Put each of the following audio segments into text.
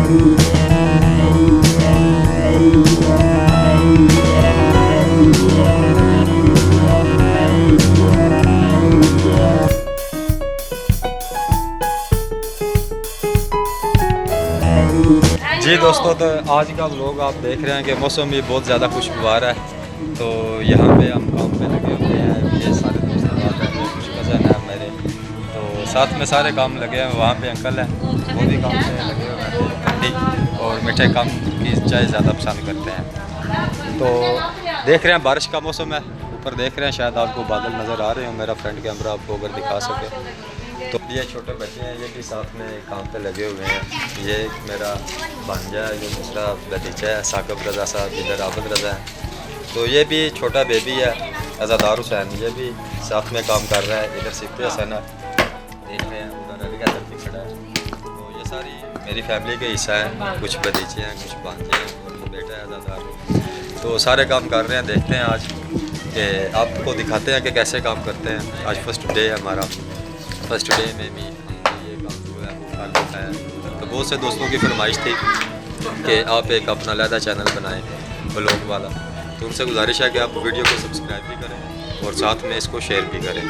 जी दोस्तों, तो आज का व्लॉग आप देख रहे हैं कि मौसम भी बहुत ज़्यादा खुशगवार है। तो यहाँ पे हम काम पे लगे हुए हैं, ये सारे दोस्त बात हैं, कुछ कज़न है मेरे, तो साथ में सारे काम लगे हैं। वहाँ पे अंकल हैं, वो भी काम पे लगे हुए हैं, ठंडी और मीठे काम की चाय ज़्यादा पसंद करते हैं। तो देख रहे हैं बारिश का मौसम है, ऊपर देख रहे हैं, शायद आपको बादल नज़र आ रहे हो। मेरा फ्रंट कैमरा आपको अगर दिखा सके तो ये छोटे बच्चे हैं, ये भी साथ में काम पे लगे हुए हैं। ये मेरा भांजा है, जो दूसरा भतीजा है साकिब रज़ा साहब, इधर आबिद रज़ा है। तो ये भी छोटा बेबी है अज़ादार हुसैन, ये भी साथ में काम कर रहा है। इधर सिफ्ते हसन देख रहे हैं, उधर अली का भी खड़ा है। तो ये सारी मेरी फैमिली का हिस्सा है, कुछ भतीजे हैं, कुछ भांजे हैं और वो बेटा है अज़ादार। तो सारे काम कर रहे हैं। देखते हैं आज कि आपको दिखाते हैं कि कैसे काम करते हैं। आज फर्स्ट डे है हमारा, फर्स्ट डे में भी ये काम जो है वो कर लेता है। तो बहुत से दोस्तों की फरमाइश थी कि आप एक अपना अलहदा चैनल बनाएं व्लॉग वाला, तो उनसे गुजारिश है कि आप वीडियो को सब्सक्राइब भी करें और साथ में इसको शेयर भी करें।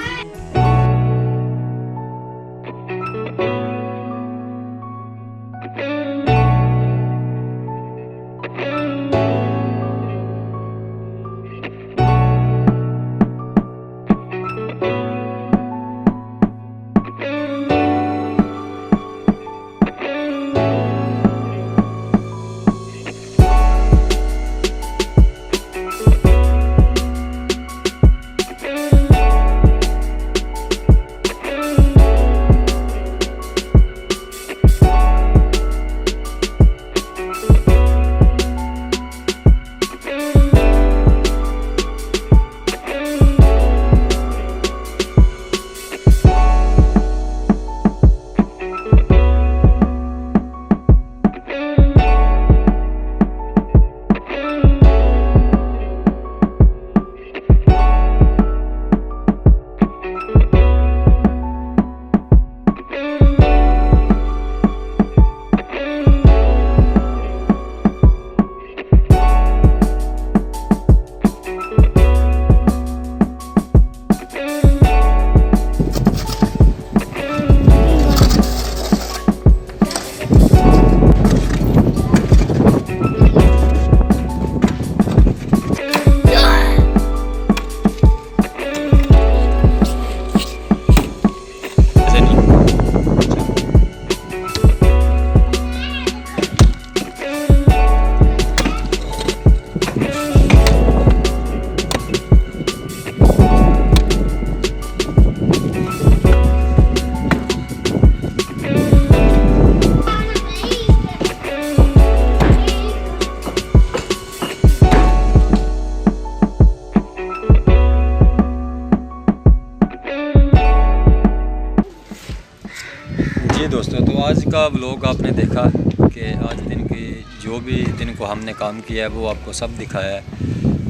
जी दोस्तों, तो आज का व्लॉग आपने देखा कि आज दिन की जो भी दिन को हमने काम किया है वो आपको सब दिखाया है।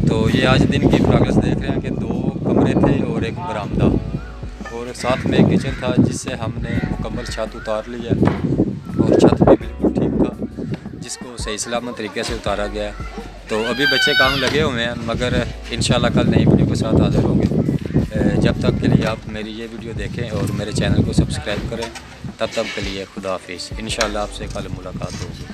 तो ये आज दिन की प्रोग्रेस देख रहे हैं कि 2 कमरे थे और एक बरामदा और साथ में एक किचन था, जिससे हमने मुकम्मल छत उतार ली है और छत भी बिल्कुल ठीक था, जिसको सही सलामत तरीके से उतारा गया है। तो अभी बच्चे काम लगे हुए हैं, मगर इंशाल्लाह कल नई वीडियो के साथ हाज़िर होंगे। जब तक के लिए आप मेरी ये वीडियो देखें और मेरे चैनल को सब्सक्राइब करें, तब तक के लिए खुदा हाफिज़। इंशाल्लाह आपसे कल मुलाकात होगी।